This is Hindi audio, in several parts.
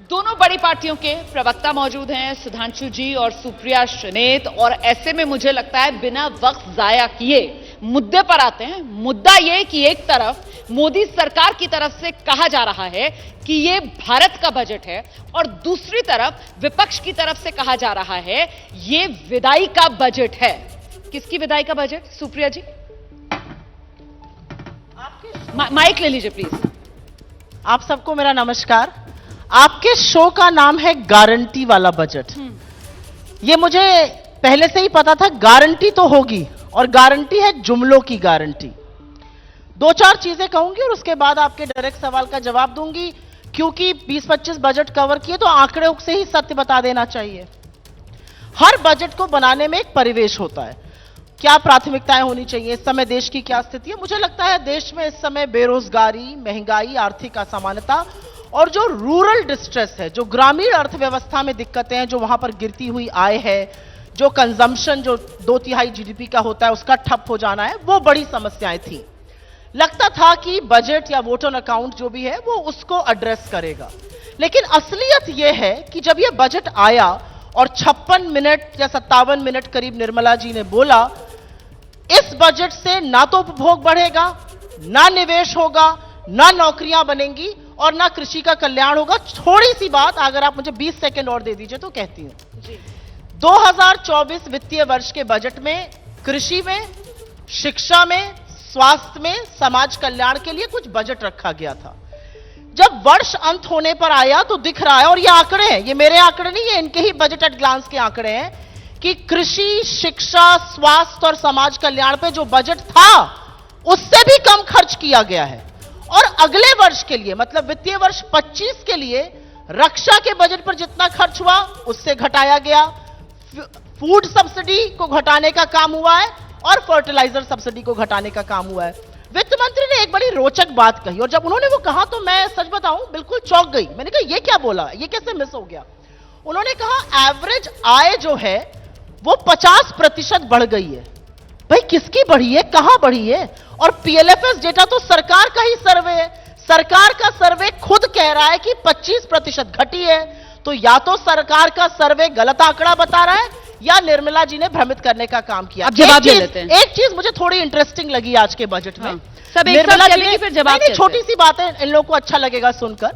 दोनों बड़ी पार्टियों के प्रवक्ता मौजूद हैं, सुधांशु जी और सुप्रिया श्रीनेत, और ऐसे में मुझे लगता है बिना वक्त जाया किए मुद्दे पर आते हैं। मुद्दा यह कि एक तरफ मोदी सरकार की तरफ से कहा जा रहा है कि यह भारत का बजट है और दूसरी तरफ विपक्ष की तरफ से कहा जा रहा है यह विदाई का बजट है। किसकी विदाई का बजट, सुप्रिया जी? माइक ले लीजिए प्लीज। आप सबको मेरा नमस्कार। आपके शो का नाम है गारंटी वाला बजट। ये मुझे पहले से ही पता था, गारंटी तो होगी, और गारंटी है जुमलों की गारंटी। दो चार चीजें कहूंगी और उसके बाद आपके डायरेक्ट सवाल का जवाब दूंगी, क्योंकि 20-25 बजट कवर किए तो आंकड़े से ही सत्य बता देना चाहिए। हर बजट को बनाने में एक परिवेश होता है, क्या प्राथमिकताएं होनी चाहिए, इस समय देश की क्या स्थिति है। मुझे लगता है देश में इस समय बेरोजगारी, महंगाई, आर्थिक असमानता और जो रूरल डिस्ट्रेस है, जो ग्रामीण अर्थव्यवस्था में दिक्कतें हैं, जो वहां पर गिरती हुई आय है, जो कंजम्पशन जो 2/3 जीडीपी का होता है उसका ठप हो जाना है, वो बड़ी समस्याएं थी। लगता था कि बजट या वोट ऑन अकाउंट जो भी है वो उसको एड्रेस करेगा, लेकिन असलियत यह है कि जब यह बजट आया और 56 मिनट या 57 मिनट करीब निर्मला जी ने बोला, इस बजट से ना तो उपभोग बढ़ेगा, ना निवेश होगा, ना नौकरियां बनेंगी और ना कृषि का कल्याण होगा। थोड़ी सी बात अगर आप मुझे 20 सेकंड और दे दीजिए तो कहती हूं। 2024 वित्तीय वर्ष के बजट में कृषि में, शिक्षा में, स्वास्थ्य में, समाज कल्याण के लिए कुछ बजट रखा गया था। जब वर्ष अंत होने पर आया तो दिख रहा है, और ये आंकड़े हैं, ये मेरे आंकड़े नहीं है, इनके ही बजट एट ग्लांस के आंकड़े हैं, कि कृषि, शिक्षा, स्वास्थ्य और समाज कल्याण पे जो बजट था उससे भी कम खर्च किया गया है। और अगले वर्ष के लिए, मतलब वित्तीय वर्ष 25 के लिए रक्षा के बजट पर जितना खर्च हुआ उससे घटाया गया, फूड सब्सिडी को घटाने का काम हुआ है और फर्टिलाइजर सब्सिडी को घटाने का काम हुआ है। वित्त मंत्री ने एक बड़ी रोचक बात कही, और जब उन्होंने वो कहा तो मैं सच बताऊं बिल्कुल चौंक गई। मैंने कहा ये क्या बोला, ये कैसे मिस हो गया। उन्होंने कहा एवरेज आय जो है वो 50% बढ़ गई है। भाई किसकी बढ़ी है, कहां बढ़ी है? और पीएलएफएस डेटा तो सरकार का ही सर्वे है, सरकार का सर्वे खुद कह रहा है कि 25% घटी है। तो या तो सरकार का सर्वे गलत आंकड़ा बता रहा है या निर्मला जी ने भ्रमित करने का काम किया। अब जवाब ले लेते हैं। एक चीज मुझे थोड़ी इंटरेस्टिंग लगी आज के बजट में। सब एक साथ चलेंगे फिर जवाब। छोटी सी बात है, इन लोगों को अच्छा लगेगा सुनकर।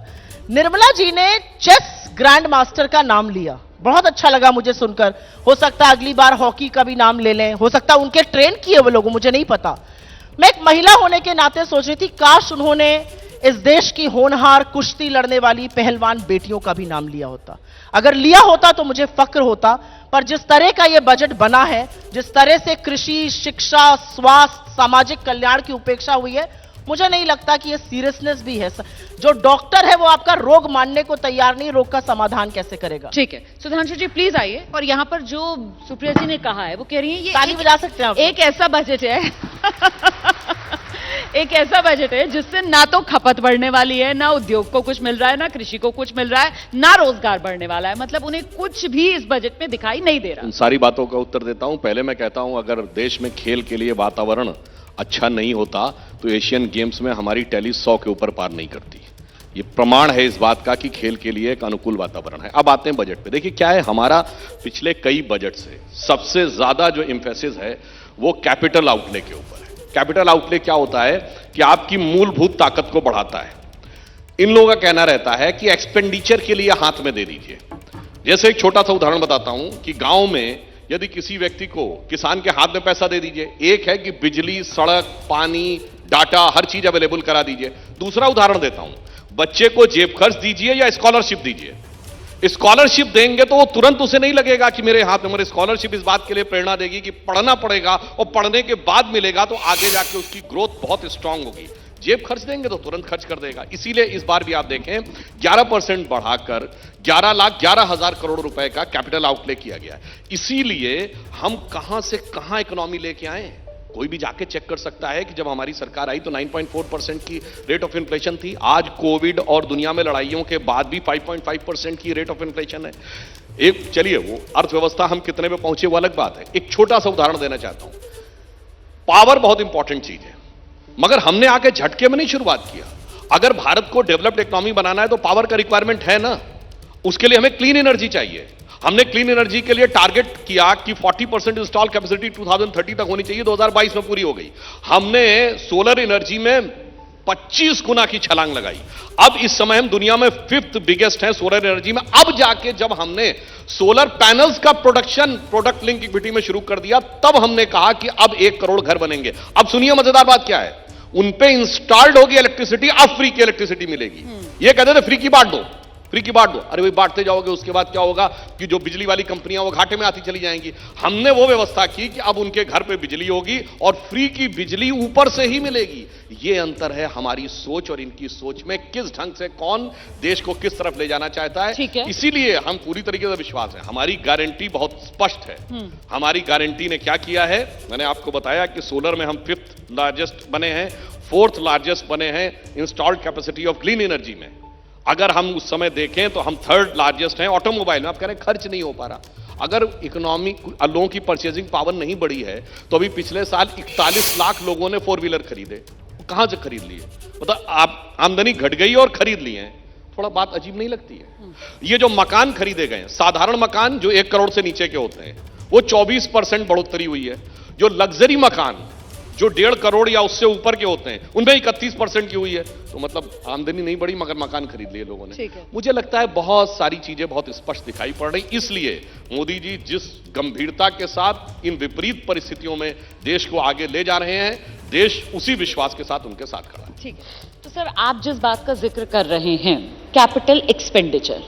निर्मला जी ने चेस ग्रैंड मास्टर का नाम लिया, बहुत अच्छा लगा मुझे सुनकर। हो सकता है अगली बार हॉकी का भी नाम ले लें, हो सकता है उनके ट्रेन किए वो लोग, मुझे नहीं पता। मैं एक महिला होने के नाते सोच रही थी काश उन्होंने इस देश की होनहार कुश्ती लड़ने वाली पहलवान बेटियों का भी नाम लिया होता। अगर लिया होता तो मुझे फक्र होता। पर जिस तरह का यह बजट बना है, जिस तरह से कृषि, शिक्षा, स्वास्थ्य, सामाजिक कल्याण की उपेक्षा हुई है, मुझे नहीं लगता कि यह सीरियसनेस भी है। जो डॉक्टर है वो आपका रोग मानने को तैयार नहीं, रोग का समाधान कैसे करेगा। ठीक है, सुधांशु जी प्लीज आइए। और यहां पर जो सुप्रिया जी ने कहा है वो कह रही है ये ताली बजा सकते हैं एक ऐसा बजट है एक ऐसा बजट है जिससे ना तो खपत बढ़ने वाली है, ना उद्योग को कुछ मिल रहा है, ना कृषि को कुछ मिल रहा है, ना रोजगार बढ़ने वाला है। मतलब उन्हें कुछ भी इस बजट में दिखाई नहीं दे रहा। उन सारी बातों का उत्तर देता हूं। पहले मैं कहता हूं अगर देश में खेल के लिए वातावरण अच्छा नहीं होता तो एशियन गेम्स में हमारी टैली 100 के ऊपर पार नहीं करती। ये प्रमाण है इस बात का कि खेल के लिए एक अनुकूल वातावरण है। अब आते हैं बजट पे। देखिए क्या है, हमारा पिछले कई बजट से सबसे ज्यादा जो इंफेसिस है वो कैपिटल आउटले के ऊपर है। कैपिटल आउटले क्या होता है कि आपकी मूलभूत ताकत को बढ़ाता है। इन लोगों का कहना रहता है कि एक्सपेंडिचर के लिए हाथ में दे दीजिए। जैसे एक छोटा सा उदाहरण बताता हूं कि गांव में यदि किसी व्यक्ति को, किसान के हाथ में पैसा दे दीजिए, एक है कि बिजली, सड़क, पानी, डाटा, हर चीज अवेलेबल करा दीजिए। दूसरा उदाहरण देता हूं, बच्चे को जेब खर्च दीजिए या स्कॉलरशिप दीजिए। स्कॉलरशिप देंगे तो वो तुरंत उसे नहीं लगेगा कि मेरे हाथ में, मेरे स्कॉलरशिप इस बात के लिए प्रेरणा देगी कि पढ़ना पड़ेगा और पढ़ने के बाद मिलेगा तो आगे जाके उसकी ग्रोथ बहुत स्ट्रांग होगी। जेब खर्च देंगे तो तुरंत खर्च कर देगा। इसीलिए इस बार भी आप देखें 11% बढ़ाकर 11,11,000 करोड़ रुपए का कैपिटल आउटले किया गया है। इसीलिए हम कहां से कहां इकोनॉमी लेके आए, कोई भी जाके चेक कर सकता है कि जब हमारी सरकार आई तो 9.4% की रेट ऑफ इन्फ्लेशन थी। आज कोविड और दुनिया में लड़ाइयों के बाद भी 5.5% की रेट ऑफ इन्फ्लेशन है। एक चलिए वो अर्थव्यवस्था हम कितने पे पहुंचे वो अलग बात है। एक छोटा सा उदाहरण देना चाहता हूं। पावर बहुत इंपॉर्टेंट चीज है, मगर हमने आके झटके में नहीं शुरुआत किया। अगर भारत को डेवलप्ड इकोनॉमी बनाना है तो पावर का रिक्वायरमेंट है ना। उसके लिए हमें क्लीन एनर्जी चाहिए। हमने क्लीन एनर्जी के लिए टारगेट किया कि 40% इंस्टॉल कैपेसिटी 2030 तक होनी चाहिए, 2022 में पूरी हो गई। हमने सोलर एनर्जी में 25 गुना की छलांग लगाई। अब इस समय हम दुनिया में 5th बिगेस्ट हैं सोलर एनर्जी में। अब जाके जब हमने सोलर पैनल्स का प्रोडक्शन प्रोडक्ट लिंक इक्विटी में शुरू कर दिया, तब हमने कहा कि अब 1 करोड़ घर बनेंगे। अब सुनिए मजेदार बात क्या है, उन पे इंस्टॉल्ड होगी इलेक्ट्रिसिटी, अब फ्री की इलेक्ट्रिसिटी मिलेगी। ये कहते थे फ्री की बांट दो, फ्री की बांट दो। अरे भाई बांटते जाओगे, उसके बाद क्या होगा कि जो बिजली वाली कंपनियां वो घाटे में आती चली जाएंगी। हमने वो व्यवस्था की कि अब उनके घर पे बिजली होगी और फ्री की बिजली ऊपर से ही मिलेगी। ये अंतर है हमारी सोच और इनकी सोच में, किस ढंग से कौन देश को किस तरफ ले जाना चाहता है। ठीक है। इसीलिए हम पूरी तरीके से विश्वास है, हमारी गारंटी बहुत स्पष्ट है। हमारी गारंटी ने क्या किया है, मैंने आपको बताया कि सोलर में हम 5th लार्जेस्ट बने हैं, 4th लार्जेस्ट बने हैं installed capacity of clean energy में। अगर हम उस समय देखें तो हम 3rd लार्जेस्ट हैं ऑटोमोबाइल में। आप कह रहे हैं खर्च नहीं हो पा रहा। अगर इकोनॉमी लोगों की परचेजिंग पावर नहीं बढ़ी है तो अभी पिछले साल 41 लाख लोगों ने 4 व्हीलर खरीदे। कहां से खरीद लिए? मतलब आप आमदनी घट गई और खरीद लिए हैं। थोड़ा बात अजीब नहीं लगती है? ये जो मकान खरीदे गए, साधारण मकान जो 1 करोड़ से नीचे के होते हैं, वो 24% बढ़ोतरी हुई है। जो लग्जरी मकान जो 1.5 करोड़ या उससे ऊपर के होते हैं, उनमें 31% की हुई है। तो मतलब आमदनी नहीं बढ़ी मगर मकान खरीद लिए लोगों ने। मुझे लगता है बहुत सारी चीजें बहुत स्पष्ट दिखाई पड़ रही। इसलिए मोदी जी जिस गंभीरता के साथ इन विपरीत परिस्थितियों में देश को आगे ले जा रहे हैं, देश उसी विश्वास के साथ उनके साथ खड़ा है। ठीक है, तो सर आप जिस बात का जिक्र कर रहे हैं कैपिटल एक्सपेंडिचर,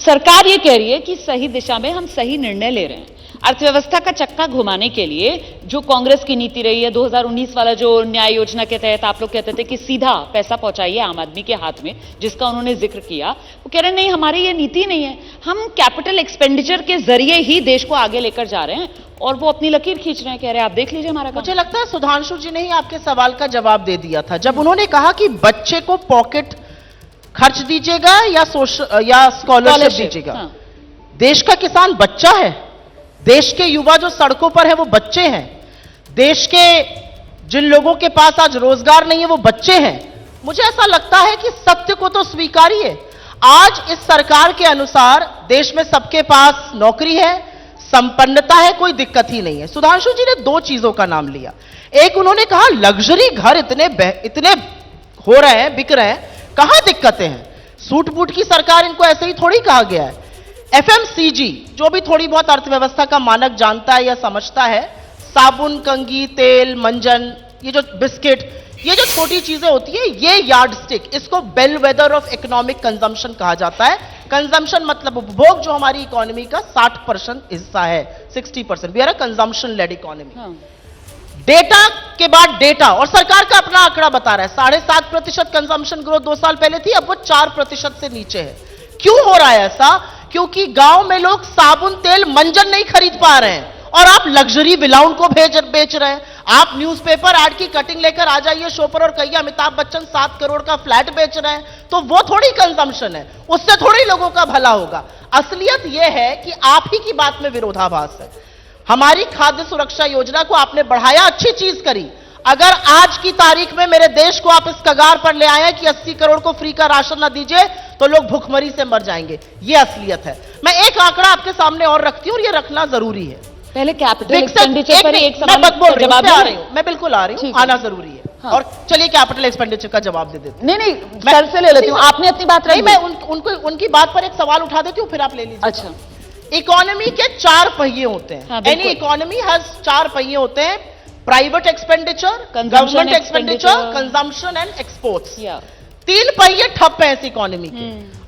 सरकार ये कह रही है कि सही दिशा में हम सही निर्णय ले रहे हैं। अर्थव्यवस्था का चक्का घुमाने के लिए जो कांग्रेस की नीति रही है, 2019 वाला जो न्याय योजना के तहत आप लोग कहते थे कि सीधा पैसा पहुंचाइए आम आदमी के हाथ में, जिसका उन्होंने जिक्र किया, वो कह रहे नहीं हमारी ये नीति नहीं है, हम कैपिटल एक्सपेंडिचर के जरिए ही देश को आगे लेकर जा रहे हैं और वो अपनी लकीर खींच रहे हैं। कह रहे हैं आप देख लीजिए हमारा काम। मुझे लगता है सुधांशु जी ने ही आपके सवाल का जवाब दे दिया था जब उन्होंने कहा कि बच्चे को पॉकेट खर्च दीजिएगा या स्कॉलरशिप दीजिएगा। हाँ। देश का किसान बच्चा है, देश के युवा जो सड़कों पर है वो बच्चे हैं, देश के जिन लोगों के पास आज रोजगार नहीं है वो बच्चे हैं। मुझे ऐसा लगता है कि सत्य को तो स्वीकारिए। आज इस सरकार के अनुसार देश में सबके पास नौकरी है, संपन्नता है, कोई दिक्कत ही नहीं है। सुधांशु जी ने 2 चीजों का नाम लिया। एक उन्होंने कहा लग्जरी घर इतने हो रहे हैं, बिक रहे हैं, कहां दिक्कतें हैं? सूट बूट की सरकार, इनको ऐसे ही थोड़ी कहा गया है। एफएमसीजी जो भी थोड़ी बहुत अर्थव्यवस्था का मानक जानता है या समझता है, साबुन, कंघी, तेल, मंजन, ये जो बिस्किट, ये जो छोटी चीजें होती है, ये यार्डस्टिक, इसको बेलवेदर ऑफ इकोनॉमिक कंजम्पशन कहा जाता है। कंजम्पशन मतलब उपभोग, जो हमारी इकोनॉमी का 60% हिस्सा है, 60%। We are a consumption led economy. Data के बाद डेटा, और सरकार का अपना आंकड़ा बता रहा है 7.5% कंजम्पशन ग्रोथ 2 साल पहले थी, अब वो 4% से नीचे है। क्यों हो रहा है ऐसा? क्योंकि गांव में लोग साबुन, तेल, मंजन नहीं खरीद पा रहे हैं और आप लग्जरी विलाउन को बेच रहे हैं। आप न्यूज़पेपर ऐड की कटिंग लेकर आ जाइए शो पर और कहिए अमिताभ बच्चन 7 करोड़ का फ्लैट बेच रहे हैं, तो वो थोड़ी कंजम्पशन है, उससे थोड़ी लोगों का भला होगा। असलियत यह है कि आप ही की बात में विरोधाभास है। हमारी खाद्य सुरक्षा योजना को आपने बढ़ाया, अच्छी चीज करी। अगर आज की तारीख में मेरे देश को आप इस कगार पर ले आए कि 80 करोड़ को फ्री का राशन न दीजिए तो लोग भूखमरी से मर जाएंगे, यह असलियत है। मैं एक आंकड़ा आपके सामने और रखती हूं और यह रखना जरूरी है। पहले कैपिटल एक्सपेंडिचर पर एक सवाल जवाब आ रही हूं, मैं बिल्कुल आ रही हूं, आना जरूरी है। हाँ। और चलिए कैपिटल एक्सपेंडिचर का जवाब दे देते। नहीं सर से ले लेती हूं, आपने अपनी बात रखी, मैं उनकी बात पर एक सवाल उठा देती हूं, फिर आप ले लीजिए। अच्छा, इकोनॉमी के 4 पहिए होते हैं। हाँ, एनी इकोनॉमी हैज 4 पहिए होते हैं: private expenditure, government expenditure, consumption and exports. 3 पहिए ठप है इस इकोनॉमी के।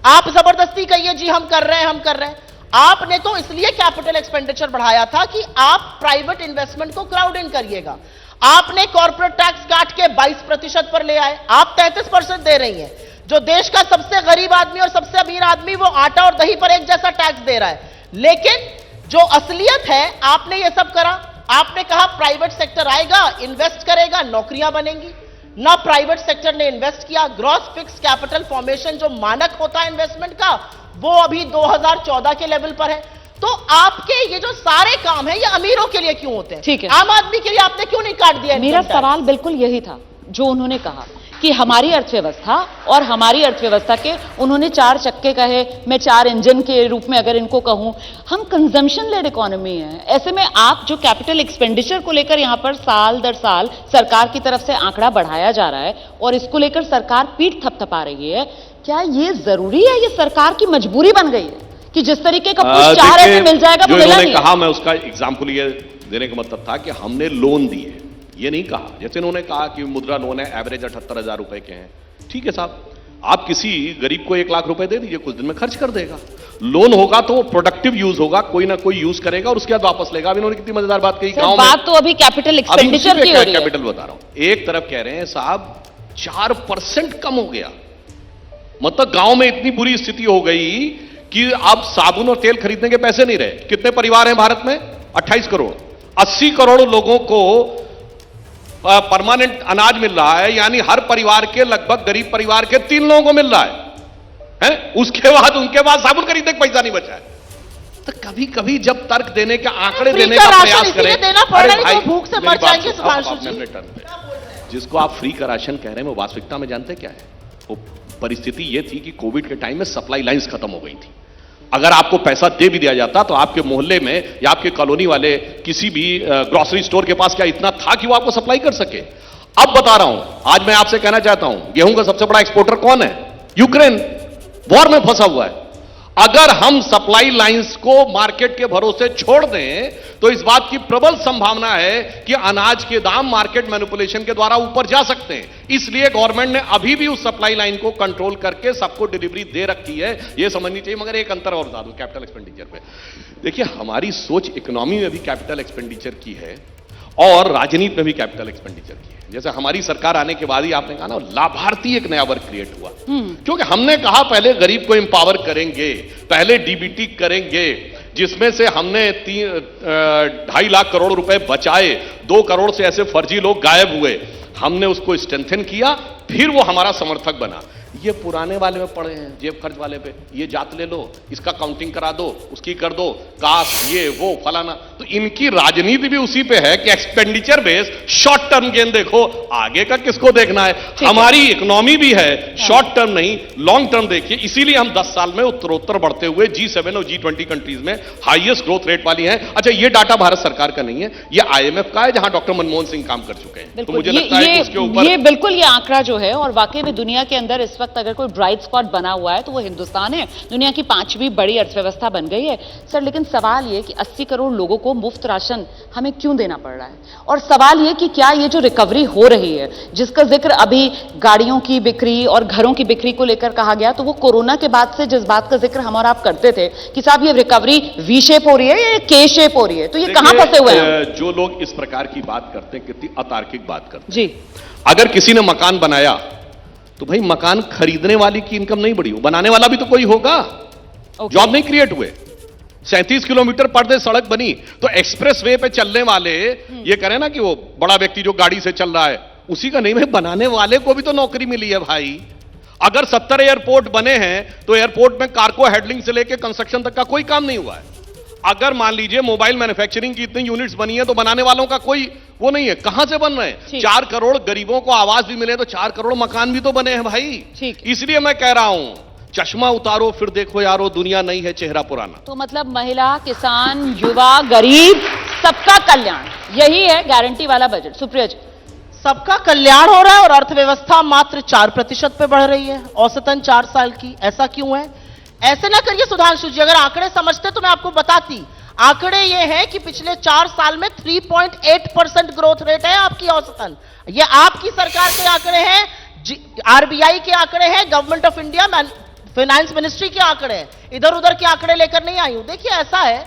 आप जबरदस्ती कहिए जी हम कर रहे हैं। आपने तो इसलिए कैपिटल एक्सपेंडिचर बढ़ाया था कि आप प्राइवेट इन्वेस्टमेंट को क्राउड इन करिएगा। आपने कॉर्पोरेट टैक्स काट के 22% पर ले आए, आप 33% दे रही हैं। जो देश का सबसे गरीब आदमी और सबसे अमीर आदमी वो आटा और दही पर एक जैसा टैक्स दे रहा है। लेकिन जो असलियत है, आपने ये सब करा। आपने कहा प्राइवेट सेक्टर आएगा, इन्वेस्ट करेगा, नौकरियां बनेंगी। ना प्राइवेट सेक्टर ने इन्वेस्ट किया। ग्रॉस फिक्स कैपिटल फॉर्मेशन जो मानक होता है इन्वेस्टमेंट का, वो अभी 2014 के लेवल पर है। तो आपके ये जो सारे काम है ये अमीरों के लिए क्यों होते हैं? ठीक है, आम आदमी के लिए आपने क्यों नहीं काट दिया? मेरा सवाल बिल्कुल यही था जो उन्होंने कहा कि हमारी अर्थव्यवस्था और हमारी अर्थव्यवस्था के उन्होंने 4 चक्के कहे, मैं 4 इंजन के रूप में अगर इनको कहूं, हम कंजम्पशन लेड इकोनॉमी है। ऐसे में आप जो कैपिटल एक्सपेंडिचर को लेकर यहां पर साल दर साल सरकार की तरफ से आंकड़ा बढ़ाया जा रहा है और इसको लेकर सरकार पीठ थपथपा रही है, क्या ये जरूरी है? ये सरकार की मजबूरी बन गई है कि जिस तरीके का पुश चाह रहे थे मिल जाएगा, वो मिला नहीं। कहा, मैं उसका एग्जाम्पल ये देने का मतलब था कि हमने लोन दिए, ये नहीं कहा जैसे इन्होंने कहा कि मुद्रा लोन है, एवरेज 78,000 रुपए के हैं। ठीक है साहब, आप किसी गरीब को 1 लाख रुपए दे दीजिए, कुछ दिन में खर्च कर देगा। लोन होगा तो प्रोडक्टिव यूज होगा, कोई ना कोई यूज करेगा और उसके बाद वापस लेगा। अब इन्होंने कितनी मजेदार बात कही, गांव में बात तो अभी कैपिटल एक्सपेंडिचर की हो रही है। कैपिटल बता रहा हूं, एक तरफ कह रहे हैं साहब 4% कम हो गया, मतलब गांव में इतनी बुरी स्थिति हो गई कि अब साबुन और तेल खरीदने के पैसे नहीं रहे। कितने परिवार हैं भारत में? 28 करोड़। 80 करोड़ लोगों को परमानेंट अनाज मिल रहा है, यानी हर परिवार के लगभग गरीब परिवार के 3 लोगों को मिल रहा है? उसके बाद उनके पास साबुन खरीदने का पैसा नहीं बचा है। तो कभी कभी जब तर्क देने के आंकड़े देने का प्रयास करें, अरे भाई भूख से मर जाएंगे सुभाष जी। जिसको आप फ्री का राशन कह रहे हैं, वो वास्तविकता में जानते क्या है? वो परिस्थिति ये थी कि कोविड के टाइम में सप्लाई लाइंस खत्म हो गई थी। अगर आपको पैसा दे भी दिया जाता तो आपके मोहल्ले में या आपके कॉलोनी वाले किसी भी ग्रोसरी स्टोर के पास क्या इतना था कि वो आपको सप्लाई कर सके? अब बता रहा हूं, आज मैं आपसे कहना चाहता हूं, गेहूं का सबसे बड़ा एक्सपोर्टर कौन है? यूक्रेन वॉर में फंसा हुआ है। अगर हम सप्लाई लाइंस को मार्केट के भरोसे छोड़ दें तो इस बात की प्रबल संभावना है कि अनाज के दाम मार्केट मैनिपुलेशन के द्वारा ऊपर जा सकते हैं। इसलिए गवर्नमेंट ने अभी भी उस सप्लाई लाइन को कंट्रोल करके सबको डिलीवरी दे रखी है, यह समझनी चाहिए। मगर एक अंतर और बता दूं कैपिटल एक्सपेंडिचर पे, देखिए हमारी सोच इकोनॉमी में भी कैपिटल एक्सपेंडिचर की है और राजनीति में भी कैपिटल एक्सपेंडिचर की है। जैसे हमारी सरकार आने के बाद ही आपने कहा ना, लाभार्थी एक नया वर्ग क्रिएट हुआ, क्योंकि हमने कहा पहले गरीब को एम्पावर करेंगे, पहले डीबीटी करेंगे, जिसमें से हमने 2.5 लाख करोड़ रुपए बचाए, 2 करोड़ से ऐसे फर्जी लोग गायब हुए, हमने उसको स्ट्रेंथन किया, फिर वो हमारा समर्थक बना। ये पुराने वाले में पड़े हैं, जेब खर्च वाले पे, ये जात ले लो, इसका काउंटिंग करा दो, उसकी कर दो, कास्ट ये वो फलाना। तो इनकी राजनीति भी उसी पे है कि expenditure base, short term gain देखो, आगे का किसको देखना है। हमारी इकोनॉमी भी है शॉर्ट टर्म नहीं, लॉन्ग टर्म देखिए। इसीलिए हम 10 साल में उत्तरोत्तर बढ़ते हुए G7 और G20 कंट्रीज में हाईएस्ट ग्रोथ रेट वाली हैं। अच्छा, ये डाटा भारत सरकार का नहीं है, ये IMF का है, जहां डॉक्टर मनमोहन सिंह काम कर चुके हैं। तो मुझे लगता है कि उसके ऊपर ये बिल्कुल ये आंकड़ा जो है, और वाकई में दुनिया के अंदर इस वक्त अगर कोई ब्राइट स्पॉट बना हुआ है तो वो हिंदुस्तान है। दुनिया की 5वीं बड़ी अर्थव्यवस्था बन गई है सर। लेकिन सवाल ये कि 80 करोड़ लोगों को मुफ्त राशन हमें क्यों देना पड़ रहा है? और सवाल ये कि क्या ये जो रिकवरी हो रही है, जिसका जिक्र अभी गाड़ियों की बिक्री और घरों की बिक्री को लेकर कहा गया, तो वो कोरोना के बाद से जिस बात का जिक्र हम और आप करते थे कि साहब ये रिकवरी वी शेप हो रही है या के शेप हो रही है, तो ये कहां फंसे हुए हैं? जो लोग इस प्रकार की बात करते हैं, कितनी अतार्किक बात करते हैं जी। अगर किसी ने मकान बनाया तो भाई मकान खरीदने वाले की इनकम नहीं बढ़ी, बनाने वाला भी तो कोई होगा। जॉब नहीं क्रिएट हुए। 37 किलोमीटर पर डे सड़क बनी, तो एक्सप्रेस वे पे चलने वाले ये करें ना कि वो बड़ा व्यक्ति जो गाड़ी से चल रहा है उसी का नहीं, भाई बनाने वाले को भी तो नौकरी मिली है भाई। अगर 70 एयरपोर्ट बने हैं तो एयरपोर्ट में कार्गो हैंडलिंग से लेकर कंस्ट्रक्शन तक का कोई काम नहीं हुआ है। अगर मान लीजिए मोबाइल मैन्युफैक्चरिंग की इतनी यूनिट्स बनी है तो बनाने वालों का कोई वो नहीं है, कहां से बन रहे हैं? 4 करोड़ गरीबों को आवास भी मिले तो 4 करोड़ मकान भी तो बने हैं भाई। इसलिए मैं कह रहा हूं, चश्मा उतारो फिर देखो यारो, दुनिया नहीं है चेहरा पुराना। तो मतलब महिला, किसान, युवा, गरीब, सबका कल्याण, यही है गारंटी वाला बजट। सुप्रिया जी, सबका कल्याण हो रहा है और अर्थव्यवस्था मात्र 4% पे बढ़ रही है, औसतन 4 साल की। ऐसा क्यों है? ऐसे ना करिए सुधांशु जी, अगर आंकड़े समझते तो मैं आपको बताती। आंकड़े ये हैं कि पिछले 4 साल में 3.8% ग्रोथ रेट है आपकी औसतन। ये आपकी सरकार के आंकड़े हैं, RBI के आंकड़े हैं, government of India finance ministry के आंकड़े हैं, इधर उधर के आंकड़े लेकर नहीं आई हूं। देखिए ऐसा है,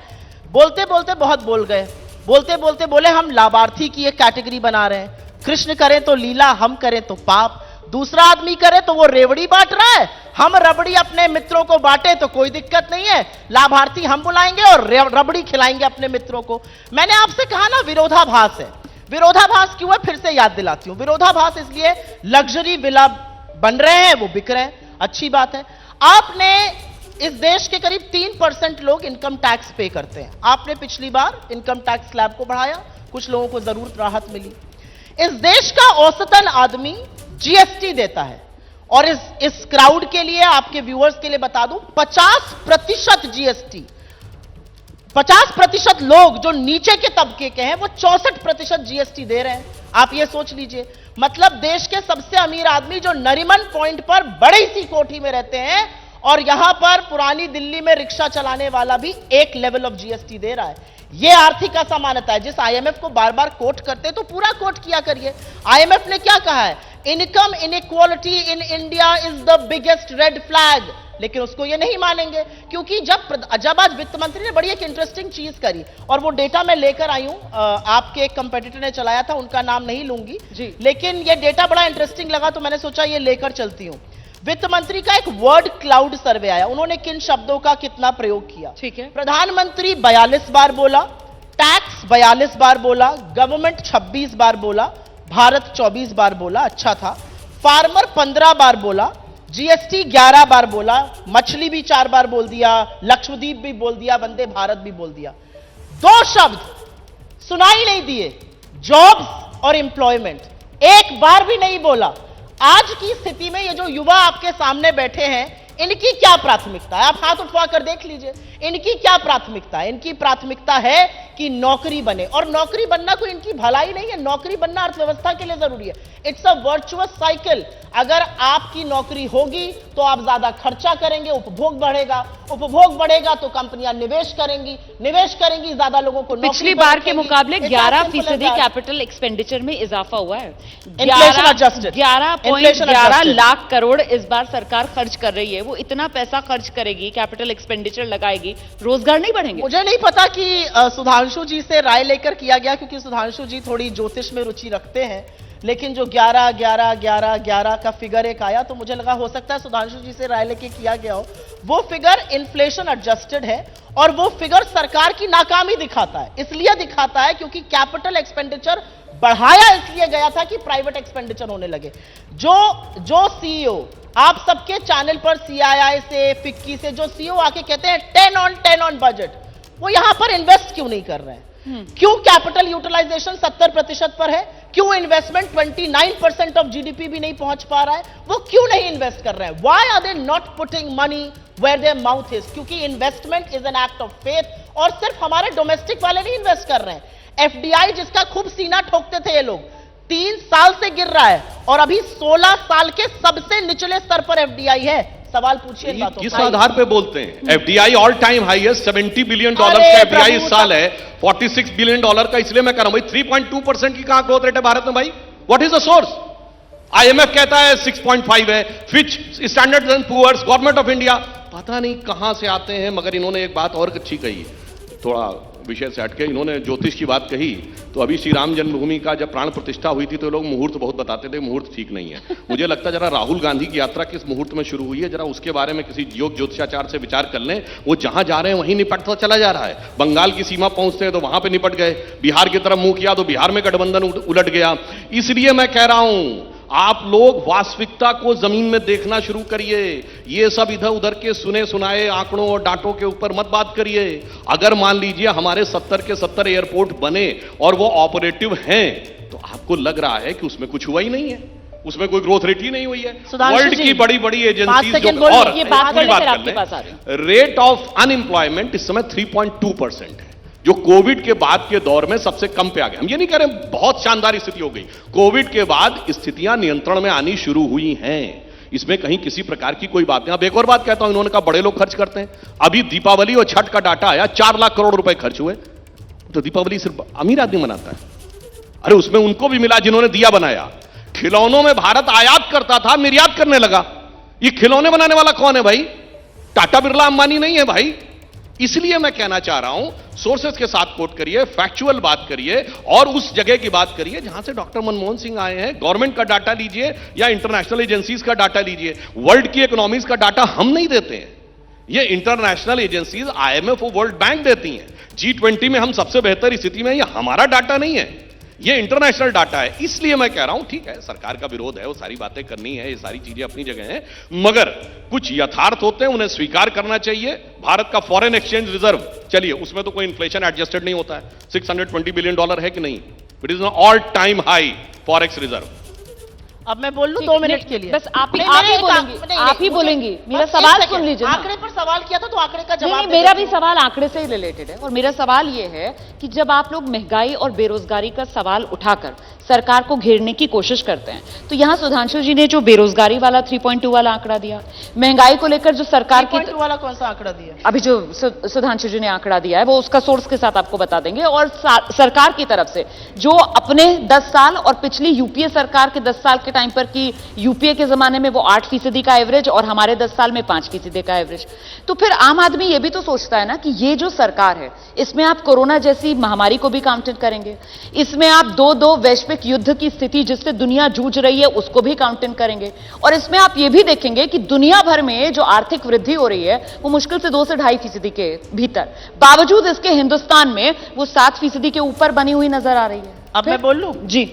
बोलते बोलते बहुत बोल गए, बोलते बोलते बोले हम लाभार्थी की एक कैटेगरी बना रहे हैं। कृष्ण करें तो लीला, हम करें तो पाप, दूसरा आदमी करे तो वो रेवड़ी बांट रहा है, हम रबड़ी अपने मित्रों को बांटे तो कोई दिक्कत नहीं है। लाभार्थी हम बुलाएंगे और रबड़ी खिलाएंगे अपने मित्रों को। मैंने आपसे कहा ना विरोधाभास है। विरोधाभास क्यों है? फिर से याद दिलाती हूं। विरोधाभास इसलिए लग्जरी विला बन रहे हैं, वो बिक रहे हैं, अच्छी बात है। आपने इस देश के करीब 3% लोग इनकम टैक्स पे करते हैं। आपने पिछली बार इनकम टैक्स स्लैब को बढ़ाया, कुछ लोगों को जरूर राहत मिली। इस देश का औसतन आदमी जीएसटी देता है। और इस क्राउड के लिए, आपके व्यूअर्स के लिए बता दूं, 50% जीएसटी, 50% लोग जो नीचे के तबके के हैं वो 64% जीएसटी दे रहे हैं। आप ये सोच लीजिए, मतलब देश के सबसे अमीर आदमी जो नरीमन पॉइंट पर बड़ी सी कोठी में रहते हैं और यहां पर पुरानी दिल्ली में रिक्शा चलाने वाला भी एक लेवल ऑफ जीएसटी दे रहा है। यह आर्थिक असमानता है। जिस आईएमएफ को बार बार कोट करते हैं तो पूरा कोट किया करिए। आईएमएफ ने क्या कहा है? Income inequality in India is the biggest red flag. लेकिन उसको ये नहीं मानेंगे, क्योंकि जब आज वित्त मंत्री ने बड़ी एक इंटरेस्टिंग चीज करी, और वो डेटा मैं लेकर आई हूं, आपके एक कंपेटिटर ने चलाया था, उनका नाम नहीं लूंगी जी, लेकिन ये डेटा बड़ा इंटरेस्टिंग लगा तो मैंने सोचा ये लेकर चलती हूं। वित्त मंत्री का एक वर्ड क्लाउड सर्वे आया, उन्होंने किन शब्दों का कितना प्रयोग किया। ठीक है, प्रधानमंत्री 42 बार बोला, टैक्स 42 बार बोला, गवर्नमेंट 26 बार बोला, भारत 24 बार बोला, अच्छा था। फार्मर 15 बार बोला, जीएसटी 11 बार बोला, मछली भी 4 बार बोल दिया, लक्षद्वीप भी बोल दिया, वंदे भारत भी बोल दिया। 2 शब्द सुनाई नहीं दिए, जॉब्स और एम्प्लॉयमेंट, एक बार भी नहीं बोला। आज की स्थिति में ये जो युवा आपके सामने बैठे हैं, इनकी क्या प्राथमिकता है? आप हाथ उठवा कर देख लीजिए, इनकी क्या प्राथमिकता है? इनकी प्राथमिकता है कि नौकरी बने, और नौकरी बनना कोई इनकी भलाई नहीं है, नौकरी बनना अर्थव्यवस्था के लिए जरूरी है। It's a virtuous cycle. अगर आपकी नौकरी होगी तो आप ज्यादा खर्चा करेंगे, उपभोग बढ़ेगा, उपभोग बढ़ेगा तो कंपनियां निवेश करेंगी, निवेश करेंगी, ज्यादा लोगों को नौकरी पिछली बार के मुकाबले 11% कैपिटल एक्सपेंडिचर में इजाफा हुआ है। 11.11 लाख करोड़ इस बार सरकार खर्च कर रही है। वो इतना पैसा खर्च करेगी, कैपिटल एक्सपेंडिचर लगाएगी, रोजगार नहीं बढ़ेंगे। मुझे नहीं पता कि सुधांशु जी से राय लेकर किया गया, क्योंकि सुधांशु जी थोड़ी ज्योतिष में रुचि रखते हैं, लेकिन जो 11 का फिगर एक आया तो मुझे लगा हो सकता है सुधांशु जी से राय लेके किया गया हो। वो फिगर इन्फ्लेशन एडजस्टेड है, और वो फिगर सरकार की नाकामी दिखाता है। इसलिए दिखाता है क्योंकि कैपिटल एक्सपेंडिचर बढ़ाया इसलिए गया था कि प्राइवेट एक्सपेंडिचर होने लगे। जो सीईओ आप सबके चैनल पर सीआईआई से, फिक्की से जो सीईओ आके कहते हैं 10 ऑन बजट, वो यहां पर इन्वेस्ट क्यों नहीं कर रहे हैं? क्यों कैपिटल यूटिलाइजेशन 70% पर है? क्यों इन्वेस्टमेंट 29% ऑफ जीडीपी भी नहीं पहुंच पा रहा है? वो क्यों नहीं इन्वेस्ट कर रहे हैं? Why are they not putting money where their mouth is? क्योंकि investment is an act of faith, और सिर्फ हमारे डोमेस्टिक वाले नहीं इन्वेस्ट कर रहे हैं। एफडीआई जिसका खूब सीना ठोकते थे ये लोग, 3 साल से गिर रहा है, और अभी 16 साल के सबसे निचले स्तर पर एफडीआई है। सवाल पूछिए इन बातों किस आधार पे बोलते हैं? एफडीआई ऑल टाइम हाई है, $70 बिलियन का एफडीआई इस साल है, $46 बिलियन का। इसलिए मैं कह रहा हूं भाई 3.2% की कहां ग्रोथ रेट है भारत में भाई? What is the source? IMF कहता है 6.5 है, Fitch, Standard and Poor's, government of India, पता नहीं कहां से आते हैं। मगर इन्होंने एक बात और अच्छी कही, थोड़ा विषय से हटके, इन्होंने ज्योतिष की बात कही। तो अभी श्री राम जन्मभूमि का जब प्राण प्रतिष्ठा हुई थी तो लोग मुहूर्त बहुत बताते थे, मुहूर्त ठीक नहीं है। मुझे लगता है जरा राहुल गांधी की यात्रा किस मुहूर्त में शुरू हुई है, जरा उसके बारे में किसी योग ज्योतिषाचार से विचार कर लें। वो जहां जा रहे हैं वहीं निपटता चला जा रहा है। बंगाल की सीमा पहुंचते हैं तो वहां पे निपट गए, बिहार की तरफ मुंह किया तो बिहार में गठबंधन उलट गया। इसलिए मैं कह रहा हूं, आप लोग वास्तविकता को जमीन में देखना शुरू करिए। ये सब इधर उधर के सुने सुनाए आंकड़ों और डाटों के ऊपर मत बात करिए। अगर मान लीजिए हमारे 70 के 70 एयरपोर्ट बने और वो ऑपरेटिव हैं, तो आपको लग रहा है कि उसमें कुछ हुआ ही नहीं है, उसमें कोई ग्रोथ रेट ही नहीं हुई है। वर्ल्ड की बड़ी बड़ी एजेंसीज और रेट ऑफ अनएम्प्लॉयमेंट इस समय 3.2% है, जो कोविड के बाद के दौर में सबसे कम पे आ गया। हम ये नहीं कह रहे बहुत शानदार स्थिति हो गई, कोविड के बाद स्थितियां नियंत्रण में आनी शुरू हुई हैं। इसमें कहीं किसी प्रकार की कोई बात नहीं। अब एक और बात कहता हूं, इन्होंने कहा बड़े लोग खर्च करते हैं। अभी दीपावली और छठ का डाटा आया, 4 लाख करोड़ रुपए खर्च हुए। तो दीपावली सिर्फ अमीर आदमी मनाता है? अरे उसमें उनको भी मिला जिन्होंने दिया बनाया। खिलौनों में भारत आयात करता था, निर्यात करने लगा। ये खिलौने बनाने वाला कौन है भाई? टाटा बिरला अंबानी नहीं है भाई। इसलिए मैं कहना चाह रहा हूं, सोर्सेस के साथ कोट करिए, फैक्चुअल बात करिए, और उस जगह की बात करिए जहां से डॉक्टर मनमोहन सिंह आए हैं। गवर्नमेंट का डाटा लीजिए या इंटरनेशनल एजेंसीज का डाटा लीजिए। वर्ल्ड की इकोनॉमीज का डाटा हम नहीं देते हैं, ये इंटरनेशनल एजेंसीज, आईएमएफ और वर्ल्ड बैंक देती हैं। G20 में हम सबसे बेहतर स्थिति में, ये हमारा डाटा नहीं है, ये इंटरनेशनल डाटा है। इसलिए मैं कह रहा हूं, ठीक है सरकार का विरोध है, वो सारी बातें करनी है, ये सारी चीजें अपनी जगह हैं, मगर कुछ यथार्थ होते हैं, उन्हें स्वीकार करना चाहिए। भारत का फॉरेन एक्सचेंज रिजर्व, चलिए उसमें तो कोई इन्फ्लेशन एडजस्टेड नहीं होता है, $620 बिलियन है कि नहीं? It is all time high forex reserve. अब मैं बोल लूं ठीक 2 है, मिनट नहीं, के लिए? बस आप ही नहीं, आप मैंने ही एक बोलेंगी, नहीं, आप ही मुझे- बोलेंगी। मेरा बस सवाल एक सुन सेकंड, लीजिए ना। आंकड़े पर सवाल किया था तो आंकड़े का नहीं, जवाब नहीं, दे मेरा देती भी हूं। सवाल आंकड़े से ही रिलेटेड है और मेरा सवाल ये है कि जब आप लोग महंगाई और बेरोजगारी का सवाल उठाकर सरकार को घेरने की कोशिश करते हैं तो यहां सुधांशु जी ने जो बेरोजगारी वाला 3.2 वाला आंकड़ा दिया, महंगाई को लेकर जो सरकार की 3.2 वाला कौन सा आंकड़ा दिया? अभी जो सुधांशु जी ने आंकड़ा दिया है वो उसका सोर्स के साथ आपको बता देंगे, और सरकार की तरफ से जो अपने 10 साल और पिछली यूपीए सरकार के 10 साल के टाइम पर की, यूपीए के जमाने में वो 8% का एवरेज और हमारे 10 साल में 5% का एवरेज। तो फिर आम आदमी ये भी तो सोचता है ना कि ये जो सरकार है इसमें आप कोरोना जैसी महामारी को भी काउंट करेंगे, इसमें आप दो वैश्विक युद्ध की स्थिति जिससे दुनिया जूझ रही है उसको भी काउंट करेंगे, और इसमें आप ये भी देखेंगे कि दुनिया भर में जो आर्थिक वृद्धि हो रही है वो मुश्किल से 2 से 2.5% के भीतर, बावजूद इसके हिंदुस्तान में वो 7% के ऊपर बनी हुई नजर आ रही है। अब मैं बोल लूं? जी,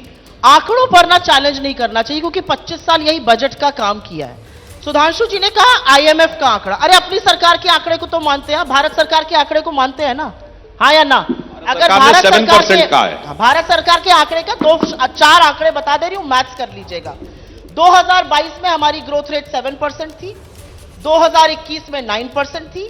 आंकड़ों पर ना चैलेंज नहीं करना चाहिए क्योंकि 25 साल यही बजट का काम किया है। सुधांशु जी ने कहा आईएमएफ का आंकड़ा, अरे अपनी सरकार के आंकड़े को तो मानते हैं, भारत सरकार के आंकड़े को मानते हैं ना, हाँ या ना? अगर सरकार ने 7% का है। भारत सरकार के आंकड़े का 4 आंकड़े बता दे रही हूं, मैथ्स कर लीजिएगा। 2022 में हमारी ग्रोथ रेट 7% थी, 2021 में 9% थी,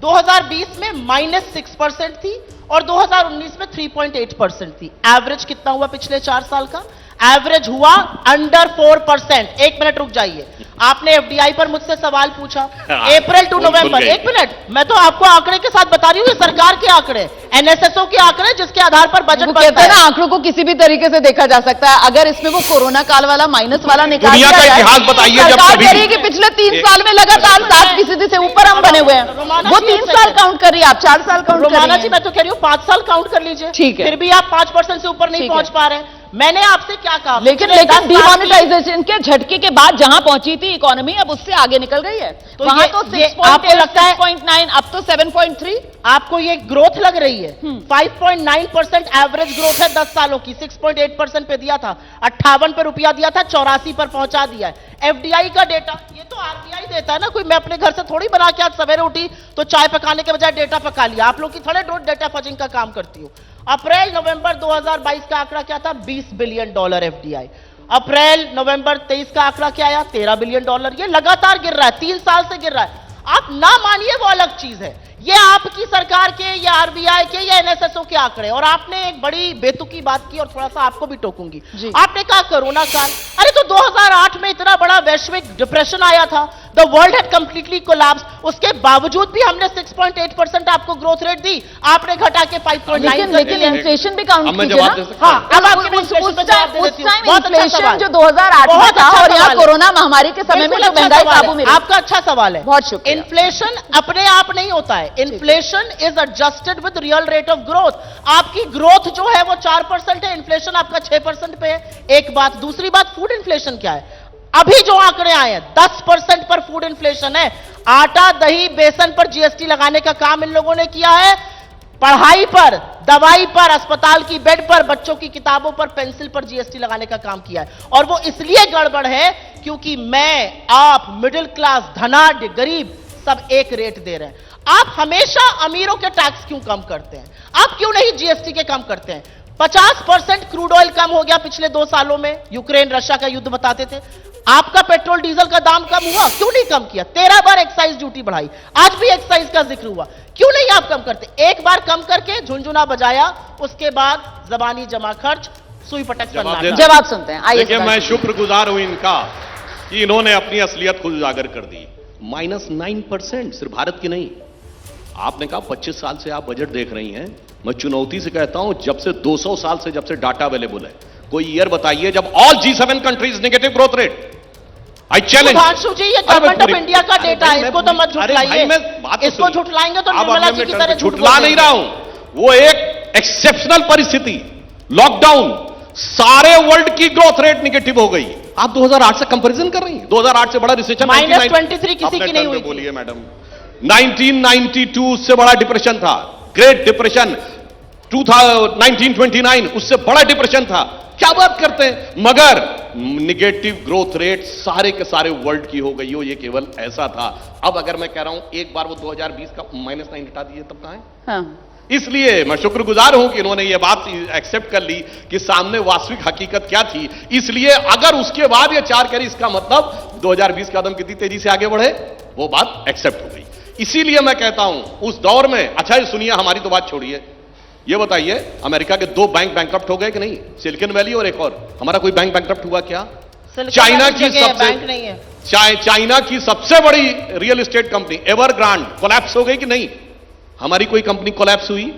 2020 में -6% थी और 2019 में 3.8% थी। एवरेज कितना हुआ पिछले 4 साल का? एवरेज हुआ अंडर 4%। 1 मिनट रुक जाइए, आपने एफडीआई पर मुझसे सवाल पूछा। अप्रैल टू नवंबर, 1 मिनट, मैं तो आपको आंकड़े के साथ बता रही हूं, ये सरकार के आंकड़े, एनएसएसओ के आंकड़े जिसके आधार पर बजट वो बनता कहते हैं ना है। आंकड़ों को किसी भी तरीके से देखा जा सकता है, अगर इसमें वो कोरोना काल वाला माइनस वाला निकाल दुनिया दिया का जाए, इतिहास बताइए जब सरकार कभी कह रही है कि पिछले 3 साल में लगातार 7% से ऊपर हम बने हुए हैं, रोमाना वो जी, 3 एक साल सेकंड। काउंट कर रही है, आप 4 साल काउंट कर रोमाना रही जी, हैं। मैं तो कह रही हूँ 5 साल काउंट कर लीजिए, ठीक है। फिर भी आप 5% से ऊपर नहीं ठीक पहुंच है। पा रहे। मैंने आपसे क्या कहा? लेकिन पिछले 10 साल की- डिमोनेटाइजेशन के झटके के बाद जहां पहुंची थी इकोनॉमी अब उससे आगे निकल गई है, तो वहां ये- तो ये 6.8, आपको लगता है- 6.9, अब तो 7.3। आपको ये ग्रोथ लग रही है? 5.9% एवरेज ग्रोथ है 10 सालों की, 6.8% पे दिया था, 58 पे रुपया दिया था, 84 पर पहुंचा दिया है। एफडीआई का डेटा, ये तो आरबीआई देता है ना, कोई मैं अपने घर से थोड़ी बना के आज सवेरे उठी तो चाय पकाने के बजाय डेटा पका लिया। आप लोग की थोड़े डेटा फजिंग का काम करती हूँ। अप्रैल नवंबर 2022 का आंकड़ा क्या था? $20 बिलियन एफडीआई। अप्रैल नवंबर 23 का आंकड़ा क्या आया? $13 बिलियन। ये लगातार गिर रहा है, 3 साल से गिर रहा है। आप ना मानिए वो अलग चीज है, ये आपकी सरकार के या आरबीआई के या एनएसएसओ के आंकड़े। और आपने एक बड़ी बेतुकी बात की और थोड़ा सा आपको भी टोकूंगी। आपने कहा कोरोना काल, अरे तो 2008 में इतना बड़ा वैश्विक डिप्रेशन आया था, the world had completely collapse, उसके बावजूद भी हमने 6.8% आपको ग्रोथ रेट दी, आपने घटा के 5.9। लेकिन इन्फ्लेशन भी काउंट अब मैं कीजिए जवाब ना। दे सकता हूं? हाँ, अब आपके मैं इन्फ्लेशन पे जवाब दे देती हूं। टाइम बहुत अच्छा इन्फ्लेशन सवाल। जो 2008 में बहुत था अच्छा और यहाँ सवाल है। कोरोना महामारी के समय में बिल्कुल जो अच्छा महंगाई सवाल है। काबू में रही। आपका अच्छा सवाल है। बहुत शुक्रिया। इन्फ्लेशन अपने आप नहीं होता है, inflation is adjusted with real rate of growth. आपकी ग्रोथ जो है वो 4% है, इन्फ्लेशन आपका 6% पे है। एक बात, दूसरी बात, फूड इन्फ्लेशन क्या है? अभी जो आंकड़े आए हैं 10% पर फूड इन्फ्लेशन है। आटा, दही, बेसन पर जीएसटी लगाने का काम इन लोगों ने किया है। पढ़ाई पर, दवाई पर, अस्पताल की बेड पर, बच्चों की किताबों पर, पेंसिल पर जीएसटी लगाने का काम किया है। और वो इसलिए गड़बड़ है क्योंकि मैं, आप, मिडिल क्लास, धनाढ्य, गरीब सब एक रेट दे रहे हैं। आप हमेशा अमीरों के टैक्स क्यों कम करते हैं? आप क्यों नहीं जीएसटी के कम करते हैं? 50% क्रूड ऑयल कम हो गया पिछले 2 सालों में, यूक्रेन रशिया का युद्ध बताते थे। आपका पेट्रोल डीजल का दाम कम हुआ, क्यों नहीं कम किया? 13 बार एक्साइज ड्यूटी बढ़ाई, आज भी एक्साइज का जिक्र हुआ, क्यों नहीं आप कम करते? एक बार कम करके झुनझुना बजाया, उसके बाद जबानी जमा खर्च, सुई पटक सन्नाटा। जवाब सुनते हैं, आइए। देखिए, मैं शुक्रगुजार हूं इनका कि इन्होंने अपनी असलियत खुद उजागर कर दी। -9%, सिर्फ भारत की नहीं। आपने कहा 25 साल से आप बजट देख रही हैं, मैं चुनौती से कहता हूं जब से 200 साल से जब से डाटा अवेलेबल है, कोई ईयर बताइए जब all G7 countries negative growth rate. I challenge. Sudhanshu ji, ये गवर्नमेंट ऑफ इंडिया का डेटा है, इसको तो मत झुठलाइए। इसको झुठलाएंगे तो निर्मला जी की तरह झुठला नहीं रहा हूं, वो एक एक्सेप्शनल परिस्थिति, लॉकडाउन, सारे वर्ल्ड की ग्रोथ रेट निगेटिव हो गई। आप 2008 से कंपैरिजन कर रही हैं? 2008 से बड़ा रिसेशन -23 किसी की नहीं हुई। बोलिए मैडम। 1992 उससे बड़ा डिप्रेशन था, ग्रेट डिप्रेशन। 1929 उससे बड़ा डिप्रेशन था। क्या बात करते हैं? मगर निगेटिव ग्रोथ रेट सारे के सारे वर्ल्ड की हो गई हो, ये केवल ऐसा था। अब अगर मैं कह रहा हूं एक बार वो 2020 का -9 हटा दिए तब कहां है? हाँ, इसलिए मैं शुक्रगुजार हूं कि इन्होंने ये बात एक्सेप्ट कर ली कि सामने वास्तविक हकीकत क्या थी। इसलिए अगर उसके बाद ये 4 करी, इसका मतलब 2020 का कदम कितनी तेजी से आगे बढ़े, वो बात एक्सेप्ट हो गई। इसीलिए मैं कहता हूं उस दौर में, अच्छा ये सुनिए, हमारी तो बात छोड़िए, ये बताइए अमेरिका के 2 बैंक बैंकरप्ट हो गए कि नहीं, सिलिकॉन वैली और एक और, हमारा कोई बैंक बैंकरप्ट हुआ क्या? चाइना की बैंक नहीं है। चाइना की सबसे बड़ी रियल एस्टेट कंपनी एवरग्रांड कोलैप्स हो गई कि नहीं? हमारी कोई कंपनी कोलैप्स हुई?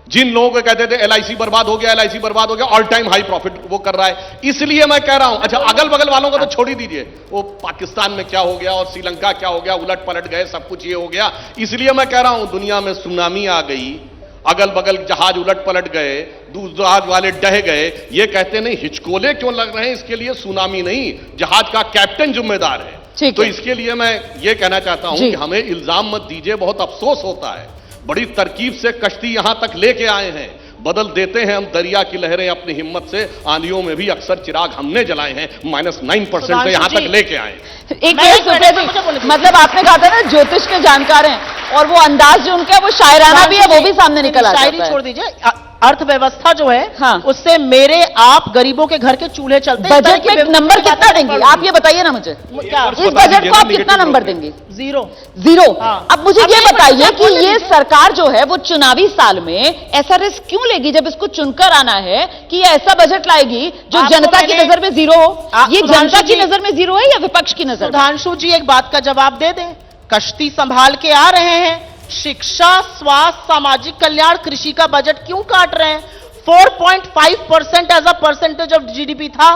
जिन लोगों को कहते थे एलआईसी बर्बाद हो गया, एलआईसी बर्बाद हो गया, ऑल टाइम हाई प्रॉफिट वो कर रहा है। इसलिए मैं कह रहा हूं, अच्छा अगल बगल वालों को तो छोड़ ही दीजिए, वो पाकिस्तान में क्या हो गया और श्रीलंका क्या हो गया, उलट पलट गए, सब कुछ ये हो गया। इसलिए मैं कह रहा हूं दुनिया में सुनामी आ गई, अगल बगल जहाज उलट पलट गए, जहाज वाले डह गए, ये कहते नहीं हिचकोले क्यों लग रहे हैं, इसके लिए सुनामी नहीं, जहाज का कैप्टन जिम्मेदार है। तो इसके लिए मैं ये कहना चाहता हूं कि हमें इल्जाम मत दीजिए, बहुत अफसोस होता है, बड़ी तरकीब से कश्ती यहां तक लेके आए हैं, बदल देते हैं हम दरिया की लहरें अपनी हिम्मत से, आंधियों में भी अक्सर चिराग हमने जलाए हैं, -9% से यहां तक लेके आए। एक सुप्रिया जी, मतलब आपने कहा था ना ज्योतिष के जानकार हैं, और वो अंदाज जो उनका वो शायराना भी है, वो भी सामने निकल आता है। शायरी छोड़ दीजिए, अर्थव्यवस्था जो है, हाँ। उससे मेरे आप गरीबों के घर के चूल्हे चलते हैं। बजट में नंबर कितना देंगे आप, ये बताइए ना मुझे, इस बजट को आप कितना नंबर देंगे? 0। हाँ। अब मुझे ये बताइए कि ये सरकार जो है वो चुनावी साल में ऐसा रिस्क क्यों लेगी, जब इसको चुनकर आना है कि ये ऐसा बजट लाएगी जो जनता की नजर में 0 हो? ये जनता की नजर में 0 है या विपक्ष की नजर में? सुधांशु जी एक बात का जवाब दे दें, कश्ती संभाल के आ रहे हैं, शिक्षा, स्वास्थ्य, सामाजिक कल्याण, कृषि का बजट क्यों काट रहे हैं? 4.5% as a percentage of GDP था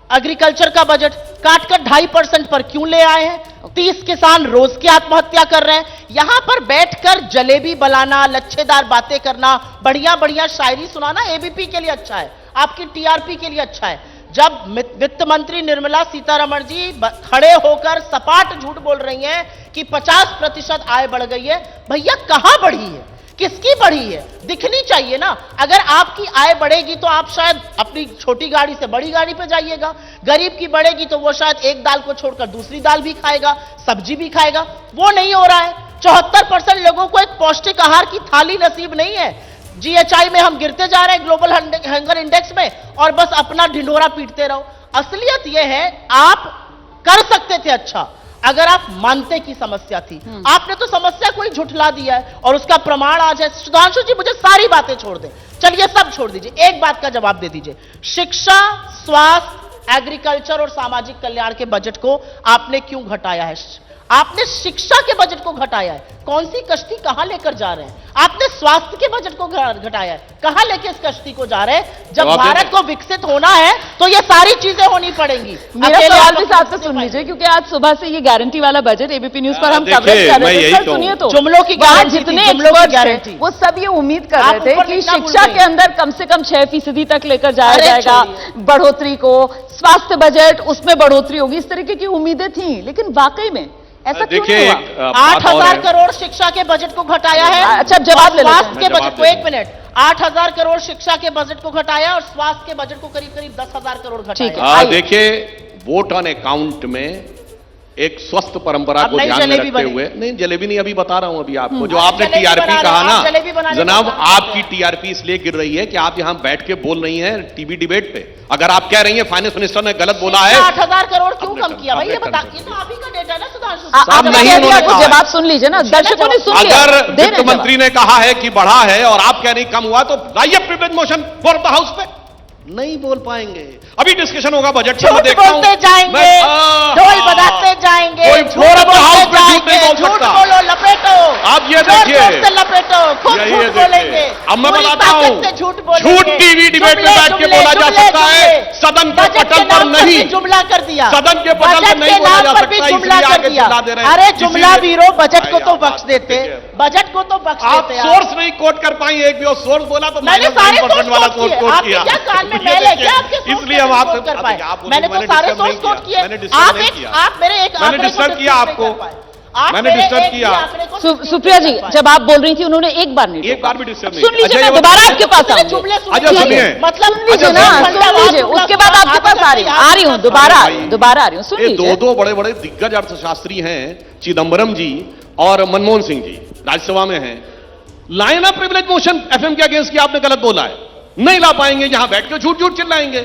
एग्रीकल्चर का बजट, काटकर 2.5% पर क्यों ले आए हैं? 30 किसान रोज की आत्महत्या कर रहे हैं। यहां पर बैठकर जलेबी बनाना, लच्छेदार बातें करना, बढ़िया बढ़िया शायरी सुनाना एबीपी के लिए अच्छा है, आपकी टीआरपी के लिए अच्छा है। जब वित्त मंत्री निर्मला सीतारमण जी खड़े होकर सपाट झूठ बोल रही हैं कि 50% आय बढ़ गई है, भैया कहां बढ़ी है, किसकी बढ़ी है, दिखनी चाहिए ना। अगर आपकी आय बढ़ेगी तो आप शायद अपनी छोटी गाड़ी से बड़ी गाड़ी पे जाइएगा, गरीब की बढ़ेगी तो वो शायद एक दाल को छोड़कर दूसरी दाल भी खाएगा, सब्जी भी खाएगा, वो नहीं हो रहा है। 74% लोगों को एक पौष्टिक आहार की थाली नसीब नहीं है। जीएचआई में हम गिरते जा रहे हैं, ग्लोबल हंगर इंडेक्स में, और बस अपना ढिंढोरा पीटते रहो। असलियत यह है आप कर सकते थे अच्छा, अगर आप मानते की समस्या थी। आपने तो समस्या को ही झुठला दिया है, और उसका प्रमाण आज है। सुधांशु जी मुझे सारी बातें छोड़ दें, चलिए सब छोड़ दीजिए, एक बात का जवाब दे दीजिए, शिक्षा, स्वास्थ्य, एग्रीकल्चर और सामाजिक कल्याण के बजट को आपने क्यों घटाया है? आपने शिक्षा के बजट को घटाया है, कौन सी कश्ती कहां लेकर जा रहे हैं? आपने स्वास्थ्य के बजट को घटाया है, कहां लेके इस कश्ती को जा रहे हैं? जब भारत को विकसित होना है तो ये सारी चीजें होनी पड़ेंगी। मेरा सवाल भी साथ में सुन लीजिए, क्योंकि आज सुबह से ये गारंटी वाला बजट एबीपी न्यूज पर हम कवरेज कर रहे थे। सुनिए तो जुमलों की गारंटी, जितने एक्सपर्ट थे वो सब ये उम्मीद कर रहे थे कि शिक्षा के अंदर कम से कम 6% तक लेकर जाया जाएगा बढ़ोतरी को, स्वास्थ्य बजट उसमें बढ़ोतरी होगी, इस तरीके की उम्मीदें थी, लेकिन वाकई में ऐसा क्यों नहीं हुआ? 8,000 करोड़ शिक्षा के बजट को घटाया है। अच्छा जवाब ले स्वास्थ्य के बजट को, 1 मिनट, 8,000 करोड़ शिक्षा के बजट को घटाया और स्वास्थ्य के बजट को करीब करीब 10,000 करोड़ घटाया। देखिए वोट ऑन अकाउंट में एक स्वस्थ परंपरा को ध्यान में रखते हुए, नहीं जलेबी नहीं, अभी बता रहा हूं अभी आपको, जो आपने टीआरपी कहा ना जनाब, आपकी टीआरपी इसलिए गिर रही है कि आप यहां बैठ के बोल रही हैं टीवी डिबेट पे। अगर आप कह रही हैं फाइनेंस मिनिस्टर ने गलत बोला है, 8,000 करोड़ क्यों कम किया भाई, ये बताइए तो, आप ही का डेटा है ना सुधांशु। आप नहीं, जवाब सुन लीजिए ना, दर्शकों ने सुन लिया। अगर वित्त मंत्री ने कहा है कि बढ़ा है और आप कह रही कम हुआ, तो लाइए privilege motion for the house पे। नहीं बोल पाएंगे, अभी डिस्कशन होगा बजट पे, मैं देखता हूं, बोलते जाएंगे, ढोल बजाते जाएंगे, झूठ बोलो, लपेटो, आप ये देखिए, लपेटो, खूब झूठ बोलेंगे। अब मैं बताता हूं, झूठ टीवी डिबेट में बैठ के बोला जा सकता है, सदन के पटल पर नहीं, जुमला कर दिया, सदन के पटल पर नहीं बोला जा सकता, जुमला कर दिया। अरे जुमला वीरो, बजट को तो बख्श देते, बजट को तो बख्श देते। आप सोर्स नहीं कोट कर पाएंगे, एक भी और सोर्स बोला तो मैंने सारे सोर्स वाला सोर्स कोट किया, मैंने क्या आपके इसलिए हम आपसे कर पाए, मैंने तो सारे सोर्स कोट किए। आप मेरे एक मैंने डिस्टर्ब किया आपको, मैंने डिस्टर्ब किया। सुप्रिया जी जब आप बोल रही थी उन्होंने एक बार नहीं, एक बार भी डिस्टर्ब नहीं। सुन लीजिए, मैं दोबारा आपके पास आऊंगी, मतलब सुन लीजिए ना, सुन लीजिए, उसके बाद आपके पास आ रही हूँ, दोबारा आ रही हूँ, सुन लीजिए। दो बड़े बड़े दिग्गज अर्थशास्त्री हैं, चिदम्बरम जी और मनमोहन सिंह जी, राज्यसभा में हैं, लाए ना प्रिविलेज मोशन एफएम के अगेंस्ट की, आपने गलत बोला है, नहीं ला पाएंगे, यहां बैठ के झूठ झूठ चिल्लाएंगे,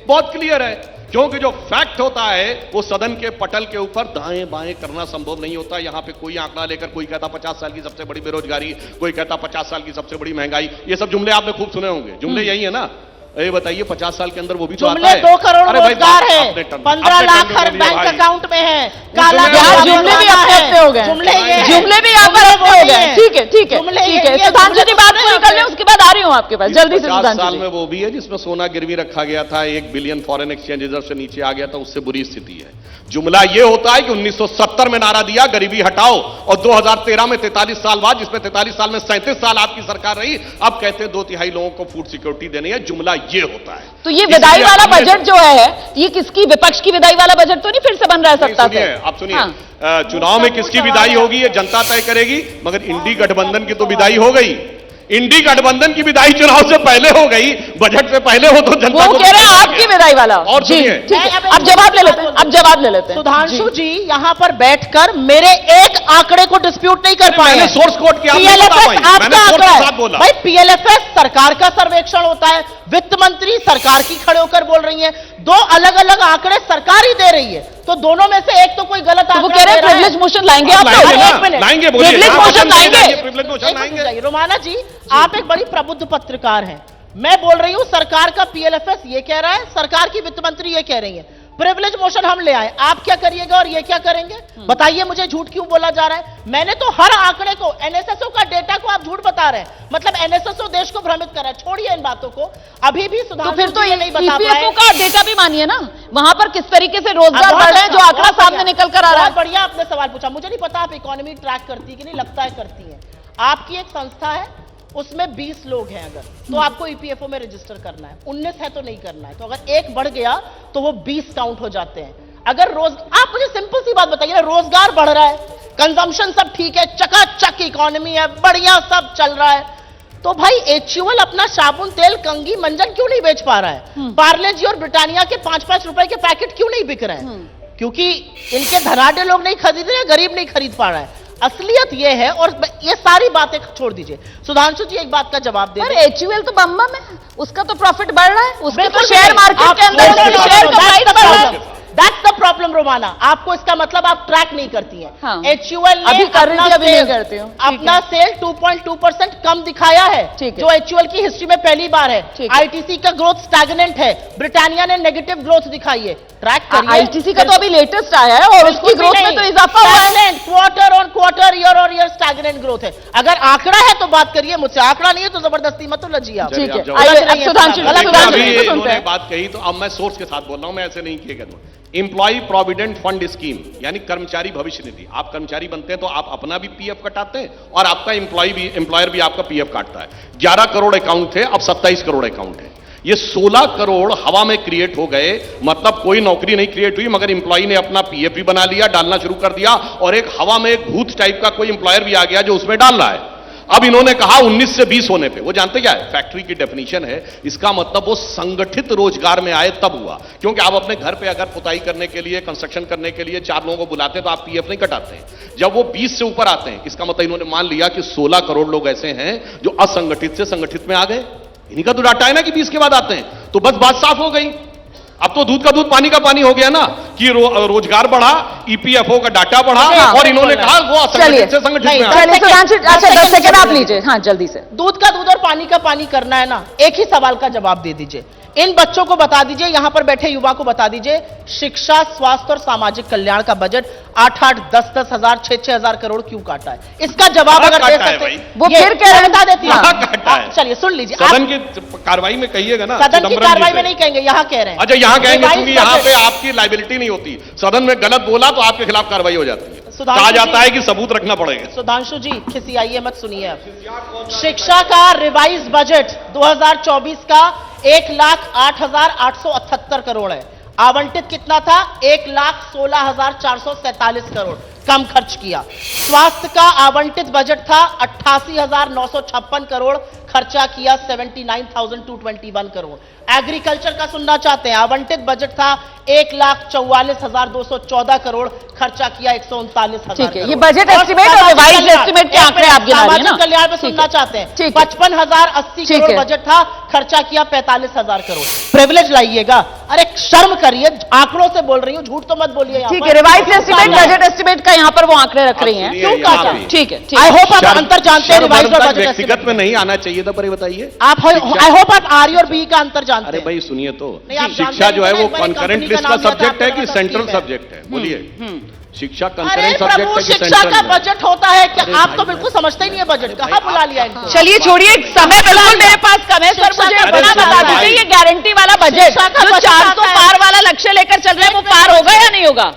बहुत क्लियर है। क्योंकि जो फैक्ट होता है वो सदन के पटल के ऊपर दाएं बाएं करना संभव नहीं होता। यहां पे कोई आंकड़ा लेकर कोई कहता 50 साल की सबसे बड़ी बेरोजगारी, कोई कहता 50 साल की सबसे बड़ी महंगाई, ये सब जुमले आपने खूब सुने होंगे। जुमले यही है ना, ये बताइए 50 साल के अंदर वो भी तो आता है। 2 करोड़ अरे भाई, रोजगार है, आपने 15 लाख हर बैंक अकाउंट में है, काला यार जुमले भी अपने अपने हो गए, जुमले जुमले भी यहाँ पर अपने हो गए। ठीक है ठीक है जुमले ठीक है, ये सुधांशु जी जुमले बात पूरी कर लें, उसके बाद आ रही हूँ आपके पास जल्दी से। 50 सुधांशु साल जी में वो भी है जिसमें सोना गिरवी रखा गया था, 1 बिलियन फॉरेन एक्सचेंज रिजर्व से नीचे आ गया था, उससे बुरी स्थिति है। जुमला ये होता है कि 1970 में नारा दिया गरीबी हटाओ, और 2013 में 43 साल बाद, जिसमें 43 साल में 37 साल आपकी सरकार रही, अब कहते हैं 2/3 लोगों को फूड सिक्योरिटी देनी है। जुमला ये होता है। तो ये विदाई वाला बजट जो है, ये किसकी, विपक्ष की विदाई वाला बजट तो नहीं फिर से बन रहा है सत्ता से? आप सुनिए, चुनाव में किसकी विदाई होगी ये जनता तय करेगी, मगर इंडी गठबंधन की तो विदाई हो गई। इंडी गठबंधन की विदाई चुनाव से पहले हो गई, बजट से पहले हो तो जनता वो को कह रहे हैं आपकी विदाई वाला। और जी सुनिए, ठीक है, अब जवाब ले लेते हैं, अब जवाब ले लेते हैं। सुधांशु जी यहाँ पर बैठकर मेरे एक आंकड़े को डिस्प्यूट नहीं कर पाए। मैंने सोर्स कोड किया, पीएलएफएस आपका मैंने सोर्स आंकड़ा के है साथ बोला। भाई, पीएलएफएस सरकार का सर्वेक्षण होता है, वित्त मंत्री सरकार की खड़े होकर बोल रही है, 2 अलग अलग आंकड़े सरकार ही दे रही है, तो दोनों में से एक तो कोई गलत तो वो आंकड़ा कह रहे दे हैं रहा है। प्रिविलेज मोशन लाएंगे आप? लाएंगे ना, एक मिनट। लाएंगे, बोलिए। प्रिविलेज मोशन लाएंगे? प्रिविलेज मोशन एक मिनट लाएंगे। जाइए। रोमाना जी, आप एक बड़ी प्रबुद्ध पत्रकार हैं, मैं बोल रही हूं सरकार का पीएलएफएस ये कह रहा है, सरकार की वित्त मंत्री ये कह रही है, प्रिविलेज मोशन हम ले आए, आप क्या करिएगा और ये क्या करेंगे? बताइए मुझे, झूठ क्यों बोला जा रहा है? मैंने तो हर आंकड़े को, एनएसएसओ का डेटा को आप झूठ बता रहे हैं, मतलब एनएसएसओ देश को भ्रमित कर रहा है। छोड़िए इन बातों को, अभी भी तो सुधांशु फिर तो जी ये नहीं बता पाए। ईपीएफओ का डेटा भी मानिए ना, वहां पर किस तरीके से रोजगार बहुत बढ़ रहे हैं, जो अच्छा, आंकड़ा बहुत सामने बढ़िया। निकल कर आ रहा है। बहुत बढ़िया आपने सवाल पूछा। मुझे नहीं पता आप इकोनॉमी ट्रैक करती कि नहीं, लगता है करती है। आपकी एक संस्था है, उसमें 20 लोग हैं अगर, तो आपको ईपीएफओ में रजिस्टर करना है, 19 है तो नहीं करना है, तो अगर एक बढ़ गया तो वो 20 काउंट हो जाते हैं। अगर आप मुझे सिंपल सी बात बताइए ना, रोजगार बढ़ रहा है, कंजम्पशन सब ठीक है, चकाचक इकोनॉमी है, बढ़िया सब चल रहा है, तो भाई एचयूएल अपना साबुन तेल कंघी मंजन क्यों नहीं बेच पा रहा है? पार्ले जी और ब्रिटानिया के 5-5 रुपए के पैकेट क्यों नहीं बिक रहे हैं? क्योंकि इनके धनाढ्य लोग नहीं खरीद रहे, गरीब नहीं खरीद पा रहा है। असलियत ये है, और ये सारी बातें छोड़ दीजिए। सुधांशु जी एक बात का जवाब दे पर एचयूएल तो बम बम है, उसका तो प्रॉफिट बढ़ रहा है, उसके तो बिल्कुल शेयर नहीं। मार्केट के अंदर आप- उसके शेयर का प्राइस बढ़ रहा है। दैट्स द प्रॉब्लम रोमाना, आपको इसका मतलब आप ट्रैक नहीं करती हैं। हाँ। एचयूएल ने अभी कर रही थी, अपना अभी नहीं सेल- करती हूँ। ठीक अपना सेल 2.2% कम दिखाया है, ठीक है। जो एचयूएल की हिस्ट्री में पहली बार है। ठीक है। आईटीसी का ग्रोथ स्टैग्नेंट है, ब्रिटानिया ने नेगेटिव ग्रोथ दिखाई है। ट्रैक करिए। आईटीसी का तो अभी लेटेस्ट आया है और उसकी ग्रोथ में तो इजाफा हुआ है। Quarter on quarter, year on year stagnant growth है। अगर आंकड़ा है तो बात करिए मुझसे, आंकड़ा नहीं है तो जबरदस्ती मत उलझिए आप। ठीक है, आप जाओ। आइए गलत अब नहीं है, सुधांशु गलत जी, नहीं है। सुधांशु अभी जी को सुनते इन्होंने हैं। बात कही तो अब मैं सोर्स के साथ बोल रहा हूं, मैं ऐसे नहीं किए कहूंगा। एम्प्लॉय प्रोविडेंट फंड स्कीम यानी कर्मचारी भविष्य निधि, आप कर्मचारी बनते हैं तो आप अपना भी पीएफ कटाते हैं और आपका एम्प्लॉयर भी आपका पीएफ काटता है। 11 करोड़ अकाउंट थे, अब 27 करोड़ अकाउंट है। ये 16 करोड़ हवा में क्रिएट हो गए, मतलब कोई नौकरी नहीं क्रिएट हुई, मगर एम्प्लॉय ने अपना पीएफ भी बना लिया, डालना शुरू कर दिया, और एक हवा में एक भूत टाइप का कोई एम्प्लॉयर भी आ गया जो उसमें डाल रहा है। अब इन्होंने कहा 19 से 20 होने पे, वो जानते क्या है, फैक्ट्री की डेफिनेशन है, इसका मतलब वो संगठित रोजगार में आए तब हुआ। क्योंकि आप अपने घर पे अगर पुताई करने के लिए, कंस्ट्रक्शन करने के लिए 4 लोगों को बुलाते हैं तो आप पीएफ नहीं कटाते हैं। जब वो 20 से ऊपर आते हैं, इसका मतलब इन्होंने मान लिया कि 16 करोड़ लोग ऐसे हैं जो असंगठित से संगठित में आ गए। इन्हीं का तो डाटा है ना कि 20 के बाद आते हैं, तो बस बात साफ हो गई। अब तो दूध का दूध पानी का पानी हो गया ना कि रोजगार बढ़ा, ईपीएफओ का डाटा बढ़ा, और इन्होंने कहा वो असंगठित से संगठित में आ गए। चलिए सुधांशु, अच्छा 10 सेकंड आप लीजिए, हाँ जल्दी से। दूध का दूध और पानी का पानी करना है ना, एक ही सवाल का जवाब दे दीजिए। इन बच्चों को बता दीजिए, यहां पर बैठे युवा को बता दीजिए, शिक्षा, स्वास्थ्य और सामाजिक कल्याण का बजट 8-8, 10-10 हजार, 6-6 हजार करोड़ क्यों काटा है? इसका जवाब अगर दे सकते हैं, वो फिर कह रहे हैं, बता देती कहाँ काटा है? चलिए सुन लीजिए, सदन की कार्रवाई में कहिएगा ना, सदन की चिदंबरम जी कार्रवाई से। में नहीं कहेंगे, यहां कह रहे हैं। अच्छा यहां कहेंगे, Revised क्योंकि यहां पे budget- आपकी लाइबिलिटी नहीं होती, सदन में गलत बोला तो आपके खिलाफ कार्रवाई हो जाती है। सुधांशु कहा जी- जाता है कि सबूत रखना पड़ेगा। सुधांशु जी खिसियाइए मत, सुनिए अब। शिक्षा का रिवाइज बजट 2024 का 1,08,878 करोड़ है। आवंटित कितना था? 1,16,447 करोड़, कम खर्च किया। स्वास्थ्य का आवंटित बजट था 88,956 करोड़, खर्चा किया 79,221 करोड़। एग्रीकल्चर का सुनना चाहते हैं, आवंटित बजट था 1,44,214 करोड़, खर्चा किया 139,000 ठीक है, करोड़। ये बजट और एस्टिमेट और सामाजिक रिवाइज्ड कल्याण, एस्टिमेट के आंकड़े आप गिना रही हैं ना? सामाजिक कल्याण यहाँ पे सुनना चाहते हैं। ठीक है। 55,080 ठीक करोड़ है। बजट था, खर्चा किया 45,000 करोड़। प्रिविलेज लाइएगा। अरे शर्म करिए, आंकड़ों से बोल रही हूँ, झूठ तो मत बोलिए। ठीक है, रिवाइज एस्टिमेट बजट एस्टिमेट का यहाँ पर वो आंकड़े रख रही हैं। क्यों काटा? ठीक है, ठीक आई है। होप आप अंतर जानते हैं रिवाइज और बजट व्यक्तिगत एस्टिमेट। में नहीं आना चाहिए था, पर ये बताइए आप आई होप आप आर और बी का अंतर जानते अरे हैं। भाई सुनिए तो, नहीं, आप जानते शिक्षा जो है नहीं, वो मैंने कंकरेंट कंपनी लिस्ट का का नाम लिया था, सब्जेक्ट है आपको कि पता सेंट्रल स्कीम है। सब्जेक्ट है? बोलिए, शिक्षा अरे कंकरेंट प्रभु, सब्जेक्ट है कि शिक्षा का सेंट्रल है? बजट होता है क्या? आप तो बिल्कुल समझते ही नहीं है बजट। कहाँ बुला लिया इनको? चलिए छोड़िए, समय बिल्कुल मेरे पास कम है सर, मुझे शिक्षा का इतना बजट बता आता है। दीजिए, ये गारंटी वाला बजट शिक्षा का जो बजट 400 आता है। पार वाला लक्ष्य लेकर चल रहे हैं वो पार होगा या नहीं होगा?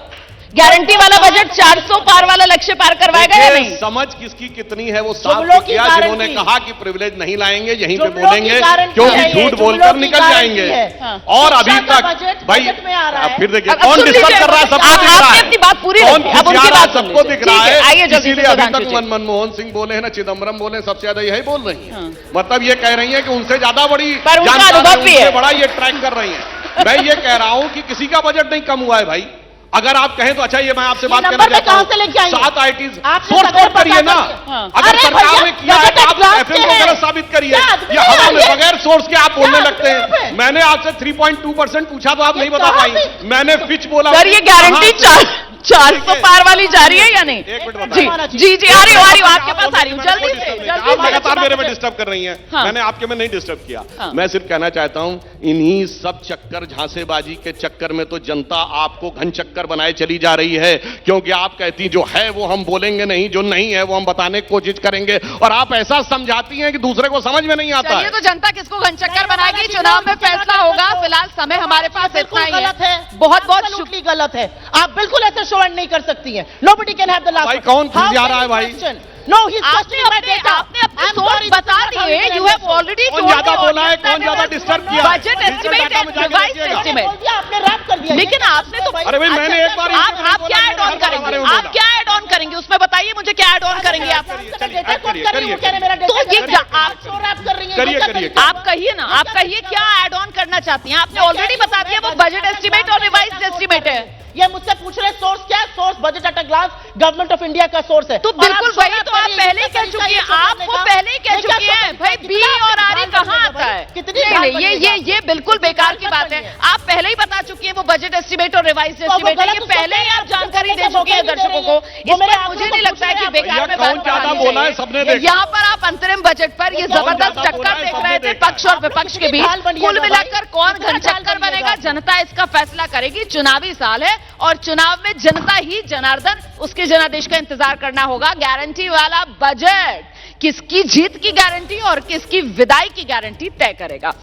गारंटी वाला बजट 400 पार वाला लक्ष्य पार करवाएगा या नहीं? समझ किसकी कितनी है वो साफ जुमलों की किया, जिन्होंने गारंटी। कहा कि प्रिविलेज नहीं लाएंगे यहीं पे जुमलों की बोलेंगे गारंटी क्योंकि है ये, झूठ जुमलों बोलकर की निकल गारंटी जाएंगे। है। हाँ। और अभी शिक्षा का तक बजट भाई बजट में आ रहा है। फिर देखिए अब कौन सुन डिस्कस लीजिए, कर रहा है, सबको दिख रहा आपने है। अपनी बात पूरी कौन रखी, अब उनकी खिसिया रहा है, बात सुन सबको लीजिए। दिख रहा ठीक है, आइए है। जल्दी से इसीलिए अभी सुधांशु तक जी। मनमोहन सिंह बोले हैं ना, चिदम्बरम बोले, सबसे ज्यादा यही बोल रही हाँ। है। मतलब ये कह रही है कि उनसे ज्यादा बड़ी पर उनका जानकार है, अनुभव भी उनसे है। बड़ा ये ट्रैक कर रही है। मैं ये कह रहा हूं कि किसी का बजट नहीं कम हुआ है भाई। अगर आप कहें तो अच्छा, ये मैं आपसे ये बात नंबर करना में चाहता कहां से लेके हूं, आएंगे? 7 आईटीज आपने सोर्स सदर कोड करिए ना। हाँ। अगर अरे सरकार भैया, ने किया है बजट तो आप एग्जाम एफएम के को हैं। गलत साबित करिए। क्या आदमी ये है हवा में ये? बगैर सोर्स के आप बोलने क्या लगते आदमी है? हैं। मैंने आपसे 3.2% पूछा तो आप नहीं बता कहाँ पाई। से? मैंने फिच बोला। सर ये गारंटी कहाँ से? 400 पार वाली जा रही है या नहीं? एक मिनट जी बताइए। जी, आ रही हूँ आपके पास आ रही हूँ, मैंने जल्दी कोई से disturb नहीं किया। जल्दी आप से। लगातार मेरे में डिस्टर्ब कर रही हैं। हाँ। मैंने आपके में नहीं डिस्टर्ब किया। हाँ। मैं सिर्फ कहना चाहता हूं, इन्हीं सब चक्कर झांसेबाजी के चक्कर में तो जनता आपको घन चक्कर बनाए चली जा रही है। क्योंकि आप कहती जो है वो हम बोलेंगे नहीं, जो नहीं है वो हम बताने की कोशिश करेंगे, और आप ऐसा समझाती हैं कि दूसरे को समझ में नहीं आता चलिए है। तो जनता किसको घनचक्कर बनाएगी, चुनाव में फैसला होगा। फिलहाल समय हमारे पास इतना बिल्कुल ही गलत है। बहुत बहुत Absolutely गलत है। आप बिल्कुल ऐसे शो एंड नहीं कर सकती हैं। Nobody can have the last भाई, word. कौन How खिसिया can रहा है you भाई? question? No, he's आपने questioning my data. अपने I'm सोर्स sorry, बता this is not दिए, how you you can have answer. Already कौन ज्यादा बोला है, कौन ज्यादा डिस्टर्ब किया? Budget estimate and revise estimate. बोल दिया, आपने रैप कर दिया। लेकिन आपने तो अरे भाई, मैंने एक बार आप क्या ऐड ऑन करेंगे, आप क्या ऐड ऑन करेंगे उसमें बताइए मुझे, क्या ऐड ऑन करेंगे आप? डेटा कोड कर रही हूँ, कह रहे मेरा तो डेटा ये कर रही क्या- हैं। आप शो रैप कर रही हैं। करिए, क्या करिए, तरीका है? आप कहिए ना, आप कहिए क्या ऐड ऑन करना चाहती हैं? आपने ऑलरेडी बता दिया वो बजट एस्टिमेट और रिवाइज एस्टिमेट है। ये मुझसे पूछ रहे सोर्स क्या है? Source budget at a glance government of India का सोर्स है। तो और बिल्कुल आप वही शो तो रैप आप कर रही पहले ही कह कितना चुकी हैं, तरीका आप है वो शो पहले ही कह रैप करने चुकी का? हैं भाई बी और आर ही कहाँ आता है? कितनी नहीं, बार नहीं, बनेगा? ये बिल्कुल बेकार की बात है। आप पहले ही बता चुकी हैं वो बजट एस्टिमेट और रिवाइज तो वो एस्टिमेट है, गलत ये उसको पहले ही कहना आप है, जानकारी उसको दे चुकी हैं कहना दर्शकों को। वो इस मेरे पर आप मुझे लोग नहीं को लगता है कि पूछ रहे हैं, बेकार में भैया, बात कौन ज्यादा बनानी बोला है, चाहिए। सबने देखा। यहाँ पर आप अंतरिम बजट पर ये कौन जबरदस्त ज्यादा बोला टक्कर है, देख सबने रहे थे देखा। पक्ष और विपक्ष के बीच। ढाल बनिएगा कुल भाई। मिलाकर कौन कितना घनचक्कर ढाल बनेगा, बनिएगा? जनता इसका फैसला करेगी। चुनावी साल है और चुनाव में जनता ही जनार्दन उसके जनादेश का इंतजार करना होगा। गारंटी वाला बजट किसकी जीत की गारंटी और किसकी विदाई की गारंटी तय करेगा।